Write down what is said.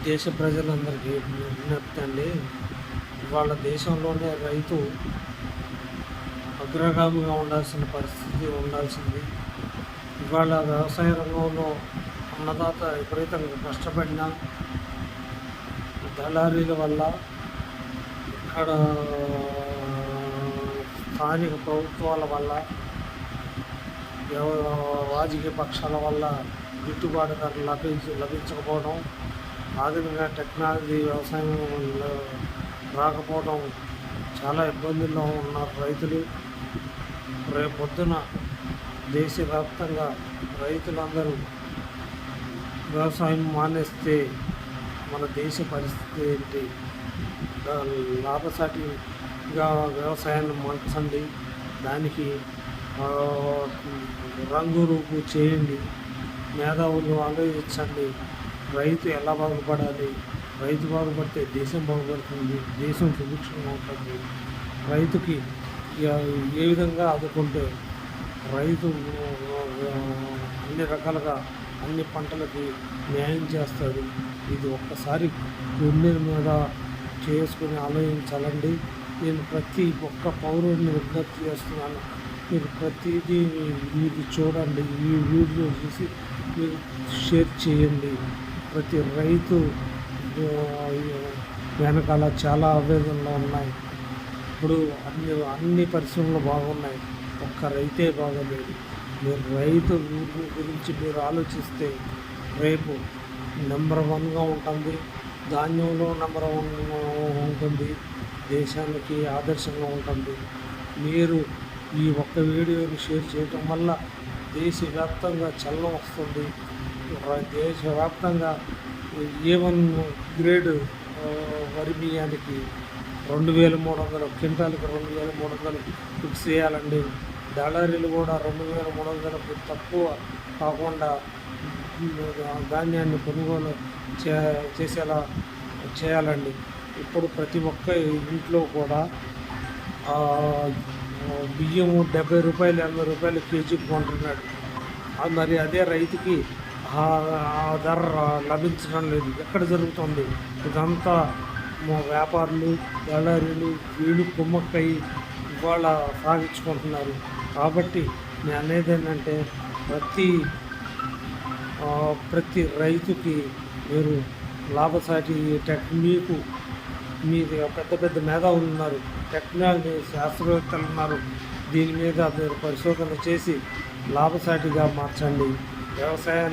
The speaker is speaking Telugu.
దేశ ప్రజలందరికీ విజ్ఞప్తి అండి. ఇవాళ దేశంలోనే రైతు అగ్రగామిగా ఉండాల్సిన పరిస్థితి ఉండాల్సింది. ఇవాళ వ్యవసాయ రంగంలో అన్నదాత విపరీతంగా కష్టపడిన దళారీల వల్ల, ఇక్కడ స్థానిక ప్రభుత్వాల వల్ల, రాజకీయ పక్షాల వల్ల గిట్టుబాటు ధర లభించకపోవడం, ఆధునిక టెక్నాలజీ వ్యవసాయంలో రాకపోవడం, చాలా ఇబ్బందుల్లో ఉన్నారు రైతులు. రేపొద్దున దేశవ్యాప్తంగా రైతులందరూ వ్యవసాయం మానేస్తే మన దేశ పరిస్థితి ఏంటి? లాభసాటిగా వ్యవసాయాన్ని మార్చండి, దానికి రంగు రూపు చేయండి, మేధావులు ఆలోచించండి. రైతు ఎలా బాగుపడాలి? రైతు బాగుపడితే దేశం బాగుపడుతుంది, దేశం సుభిక్షంగా ఉంటుంది. రైతుకి ఏ విధంగా ఆదుకుంటే రైతు అన్ని రకాలుగా అన్ని పంటలకి న్యాయం చేస్తుంది. ఇది ఒక్కసారి గుండె మీద చేసుకుని ఆలోచించాలండి. నేను ప్రతి ఒక్క పౌరుడిని విజ్ఞప్తి చేస్తున్నాను. మీరు ప్రతిదీ మీరు చూడండి, ఈ వీడియో చూసి మీరు షేర్ చేయండి. ప్రతి రైతు వెనకాల చాలా ఆవేదనలు ఉన్నాయి. ఇప్పుడు అన్ని పరిశ్రమలు బాగున్నాయి, ఒక్క రైతే బాగలేదు. మీరు రైతు గురించి మీరు ఆలోచిస్తే రేపు నెంబర్ 1గా ఉంటుంది, ధాన్యంలో నెంబర్ 1 ఉంటుంది, దేశానికి ఆదర్శంగా ఉంటుంది. మీరు ఈ ఒక్క వీడియోని షేర్ చేయటం వల్ల దేశవ్యాప్తంగా చలనం వస్తుంది. దేశవ్యాప్తంగా A1 గ్రేడ్ వరి బియ్యానికి 2300, క్వింటాల్కి 2300 ఫిక్స్ చేయాలండి. దళారీలు కూడా 2300కు తక్కువ కాకుండా ధాన్యాన్ని కొనుగోలు చేసేలా చేయాలండి. ఇప్పుడు ప్రతి ఒక్క ఇంట్లో కూడా బియ్యము 70 రూపాయలు 80 రూపాయలు కేజీకి కొంటున్నాడు. మరి అదే రైతుకి ఆ ధర లభించడం లేదు. ఎక్కడ జరుగుతుంది? ఇదంతా వ్యాపారులు, దళారీలు వీళ్ళు కుమ్మక్కయి ఇవాళ సాగించుకుంటున్నారు. కాబట్టి నేను అనేది ఏంటంటే ప్రతి రైతుకి మీరు లాభసాటి మీరు పెద్ద పెద్ద మేధావులు ఉన్నారు, టెక్నాలజీ శాస్త్రవేత్తలు ఉన్నారు. దీని మీద మీరు పరిశోధన చేసి లాభసాటిగా మార్చండి వ్యవసాయాన్ని.